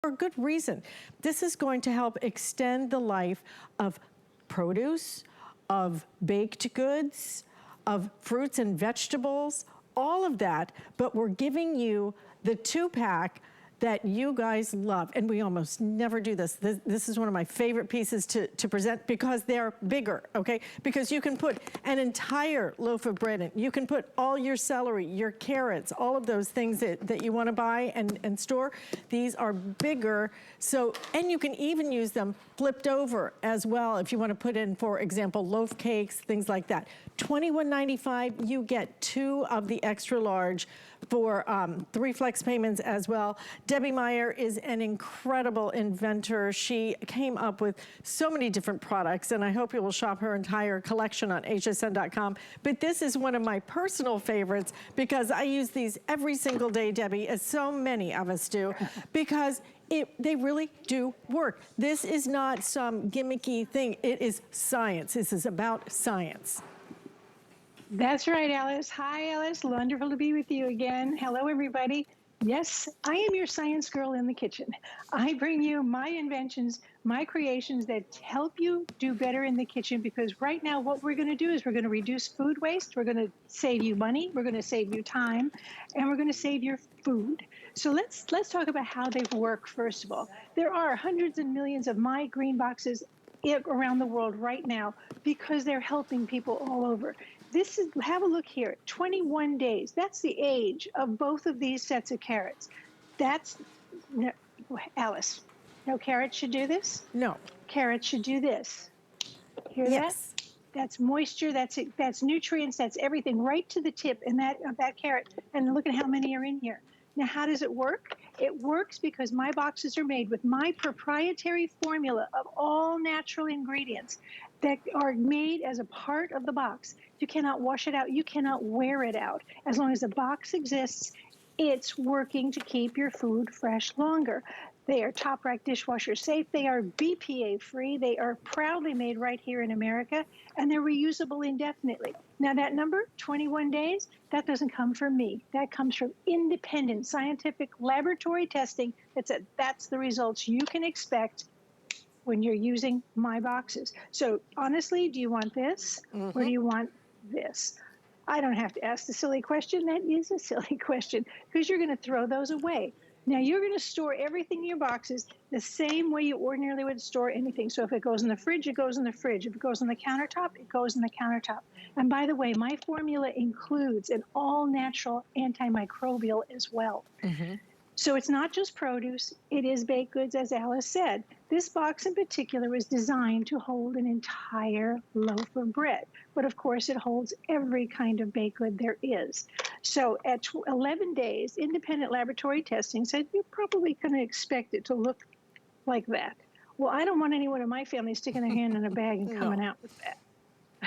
for a good reason. This is going to help extend the life of produce, of baked goods, of fruits and vegetables, all of that, but we're giving you the 2-pack that you guys love. And we almost never do this. This is one of my favorite pieces to present because they're bigger, okay? Because you can put an entire loaf of bread in. You can put all your celery, your carrots, all of those things that you wanna buy and store. These are bigger, so, and you can even use them flipped over as well if you wanna put in, for example, loaf cakes, things like that. $21.95, you get 2 of the extra large for 3 flex payments as well. Debbie Meyer is an incredible inventor. She came up with so many different products, and I hope you will shop her entire collection on hsn.com. But this is one of my personal favorites because I use these every single day, Debbie, as so many of us do, because they really do work. This is not some gimmicky thing. It is science. This is about science. That's right, Alice. Hi, Alice. Wonderful to be with you again. Hello, everybody. Yes, I am your science girl in the kitchen. I bring you my inventions, my creations that help you do better in the kitchen, because right now what we're going to do is we're going to reduce food waste, we're going to save you money, we're going to save you time, and we're going to save your food. So let's talk about how they work first of all. There are hundreds and millions of My GreenBoxes around the world right now because they're helping people all over. This is, have a look here, 21 days. That's the age of both of these sets of carrots. That's, no, Alice, no carrots should do this? No. Carrots should do this. Hear yes. that? That's moisture, that's nutrients, that's everything right to the tip in that, of that carrot. And look at how many are in here. Now, how does it work? It works because my boxes are made with my proprietary formula of all natural ingredients that are made as a part of the box. You cannot wash it out. You cannot wear it out. As long as the box exists, it's working to keep your food fresh longer. They are top rack dishwasher safe. They are BPA free. They are proudly made right here in America, and they're reusable indefinitely. Now that number, 21 days, that doesn't come from me. That comes from independent scientific laboratory testing that said that's the results you can expect when you're using my boxes. So honestly, do you want this or do you want this? I don't have to ask the silly question. That is a silly question because you're going to throw those away. Now you're going to store everything in your boxes the same way you ordinarily would store anything. So if it goes in the fridge, it goes in the fridge. If it goes on the countertop, it goes in the countertop. And by the way, my formula includes an all-natural antimicrobial as well. So it's not just produce, it is baked goods, as Alice said. This box in particular was designed to hold an entire loaf of bread. But of course, it holds every kind of baked good there is. So at 11 days, independent laboratory testing said you're probably going to expect it to look like that. Well, I don't want anyone in my family sticking their hand in a bag and coming out with that.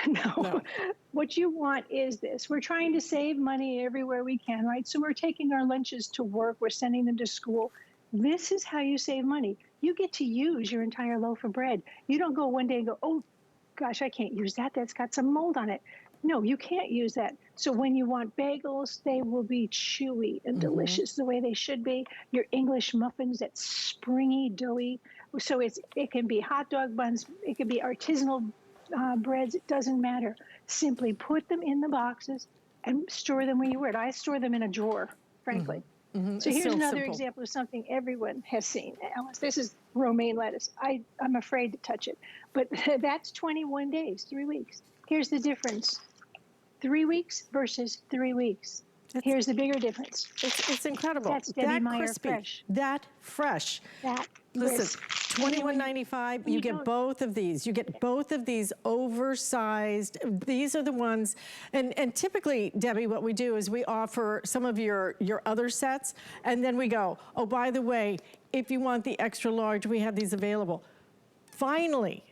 No. What you want is this. We're trying to save money everywhere we can, right? So we're taking our lunches to work. We're sending them to school. This is how you save money. You get to use your entire loaf of bread. You don't go one day and go, oh, gosh, I can't use that. That's got some mold on it. No, you can't use that. So when you want bagels, they will be chewy and delicious the way they should be. Your English muffins, that's springy, doughy. So it can be hot dog buns. It can be artisanal breads, it doesn't matter. Simply put them in the boxes and store them where you wear it. I store them in a drawer, frankly. So here's another example of something everyone has seen. Alice, this is romaine lettuce. I'm afraid to touch it. But that's 21 days, 3 weeks. Here's the difference. 3 weeks versus 3 weeks. Here's the bigger difference. It's incredible. That's Debbie that Meyer crispy, fresh. that fresh. That Listen, $21.95, you get both of these. You get both of these oversized. These are the ones, and typically, Debbie, what we do is we offer some of your other sets, and then we go, oh, by the way, if you want the extra large, we have these available. Finally,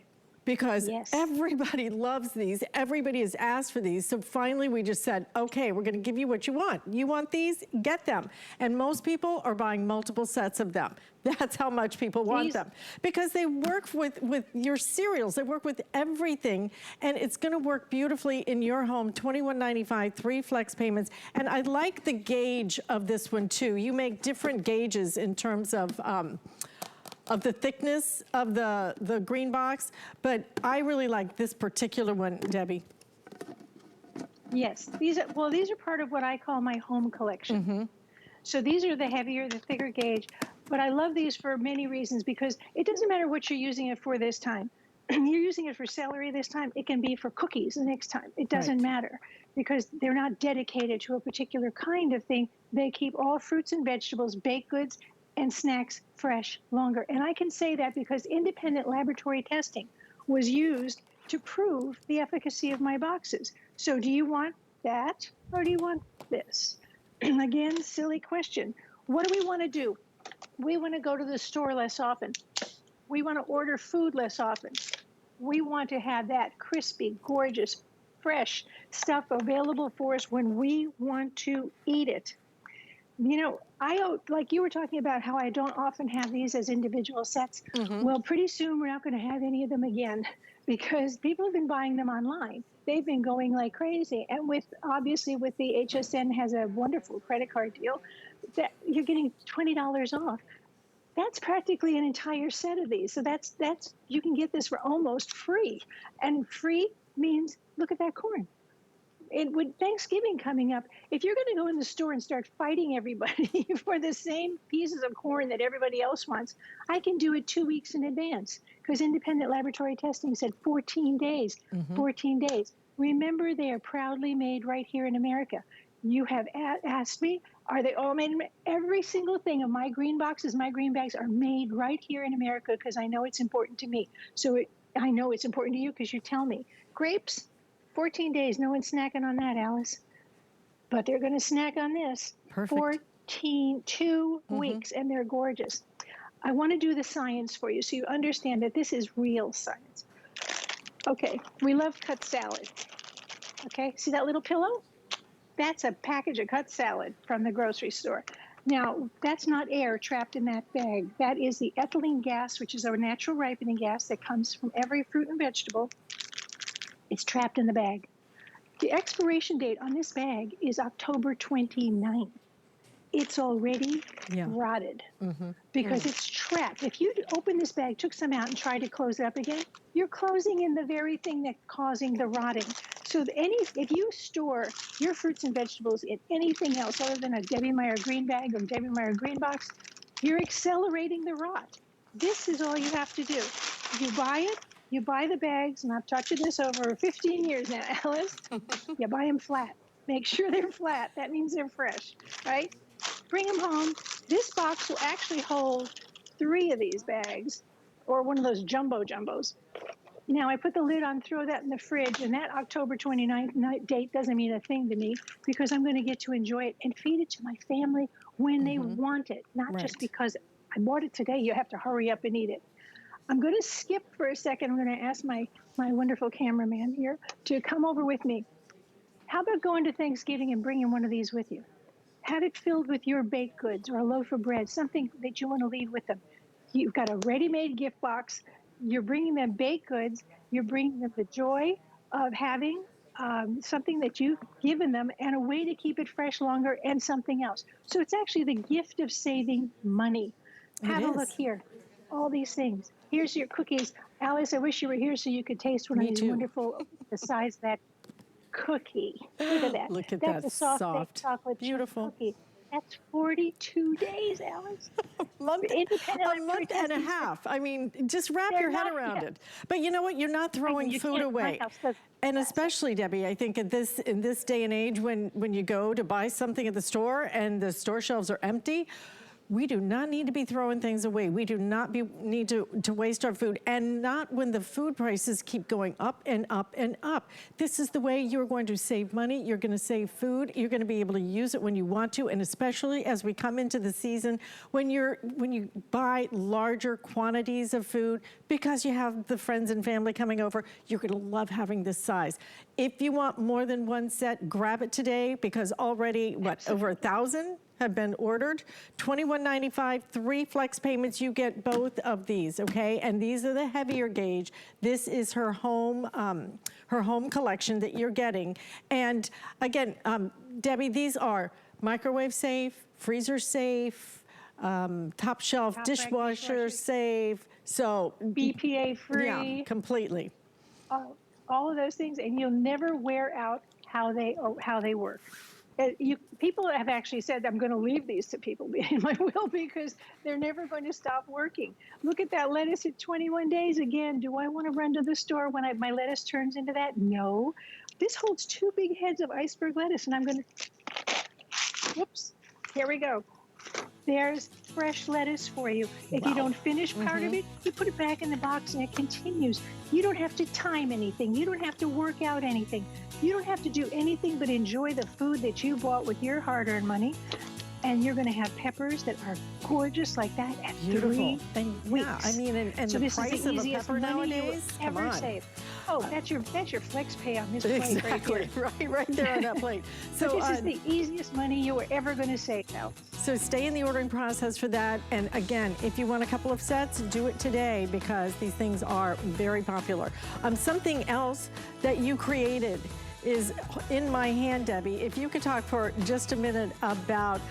because everybody loves these. Everybody has asked for these. So finally we just said, okay, we're gonna give you what you want. You want these? Get them. And most people are buying multiple sets of them. That's how much people want them. Because they work with your cereals. They work with everything. And it's gonna work beautifully in your home. $21.95, 3 flex payments. And I like the gauge of this one too. You make different gauges in terms of of the thickness of the green box, but I really like this particular one, Debbie. Yes, these are part of what I call my home collection. So these are the heavier, the thicker gauge, but I love these for many reasons because it doesn't matter what you're using it for this time. You're using it for celery this time, it can be for cookies the next time. It doesn't matter because they're not dedicated to a particular kind of thing. They keep all fruits and vegetables, baked goods, and snacks fresh longer. And I can say that because independent laboratory testing was used to prove the efficacy of my boxes. So do you want that or do you want this? Again, silly question. What do we want to do? We want to go to the store less often. We want to order food less often. We want to have that crispy, gorgeous, fresh stuff available for us when we want to eat it. You know, like you were talking about how I don't often have these as individual sets. Well, pretty soon we're not going to have any of them again because people have been buying them online. They've been going like crazy. And obviously with the HSN has a wonderful credit card deal that you're getting $20 off. That's practically an entire set of these. So that's you can get this for almost free. And free means, look at that corn. With Thanksgiving coming up, if you're going to go in the store and start fighting everybody for the same pieces of corn that everybody else wants, I can do it 2 weeks in advance because independent laboratory testing said 14 days, 14 days. Remember, they are proudly made right here in America. You have asked me, are they all made? Every single thing of my green boxes, my green bags are made right here in America because I know it's important to me. So I know it's important to you because you tell me. Grapes, 14 days, no one's snacking on that, Alice. But they're going to snack on this. Perfect. 2 weeks, and they're gorgeous. I want to do the science for you so you understand that this is real science. Okay, we love cut salad. Okay, see that little pillow? That's a package of cut salad from the grocery store. Now, that's not air trapped in that bag. That is the ethylene gas, which is our natural ripening gas that comes from every fruit and vegetable. It's trapped in the bag. The expiration date on this bag is October 29th. It's already rotted because it's trapped. If you open this bag, took some out and tried to close it up again, you're closing in the very thing that's causing the rotting. So if you store your fruits and vegetables in anything else other than a Debbie Meyer green bag or Debbie Meyer green box, you're accelerating the rot. This is all you have to do. You buy it, you buy the bags, and I've taught you this over 15 years now, Alice. You buy them flat. Make sure they're flat. That means they're fresh, right? Bring them home. This box will actually hold 3 of these bags or one of those jumbos. Now, I put the lid on, throw that in the fridge, and that October 29th date doesn't mean a thing to me because I'm going to get to enjoy it and feed it to my family when they want it, not just because I bought it today. You have to hurry up and eat it. I'm going to skip for a second. I'm going to ask my wonderful cameraman here to come over with me. How about going to Thanksgiving and bringing one of these with you? Have it filled with your baked goods or a loaf of bread, something that you want to leave with them. You've got a ready-made gift box. You're bringing them baked goods. You're bringing them the joy of having something that you've given them and a way to keep it fresh longer and something else. So it's actually the gift of saving money. Have a look here. All these things. Here's your cookies. Alice, I wish you were here so you could taste one of these wonderful, the size of that cookie. Look at that. Look at That's that a soft chocolate beautiful cookie. That's 42 days, Alice. a month and a half. I mean, just wrap your head around it. But you know what? You're not throwing food away. And especially, Debbie, I think in this day and age when you go to buy something at the store and the store shelves are empty, we do not need to be throwing things away. We do not need to waste our food, and not when the food prices keep going up and up and up. This is the way you're going to save money. You're going to save food. You're going to be able to use it when you want to, and especially as we come into the season when you buy larger quantities of food because you have the friends and family coming over, you're going to love having this size. If you want more than one set, grab it today because already, over 1,000? Have been ordered. $21.95, 3 flex payments. You get both of these, okay? And these are the heavier gauge. This is her home collection that you're getting. And again, Debbie, these are microwave safe, freezer safe, top shelf Top rack dishwasher dishwashers. safe. So BPA free. yeah, completely. All of those things, and you'll never wear out how they work. People have actually said, I'm going to leave these to people in my will because they're never going to stop working. Look at that lettuce at 21 days. Again, do I want to run to the store when my lettuce turns into that? No. This holds 2 big heads of iceberg lettuce, and I'm going to, whoops, here we go. There's fresh lettuce for you. If you don't finish part of it, you put it back in the box and it continues. You don't have to time anything. You don't have to work out anything. You don't have to do anything but enjoy the food that you bought with your hard-earned money. And you're going to have peppers that are gorgeous like that at 3 weeks. Yeah, I mean, and so the this price is the of a easiest pepper money nowadays, you will ever save. Oh, that's your flex pay on this plate exactly, right here. right there on that plate. So this is the easiest money you are ever going to save now. So stay in the ordering process for that. And again, if you want a couple of sets, do it today because these things are very popular. Something else that you created is in my hand, Debbie. If you could talk for just a minute about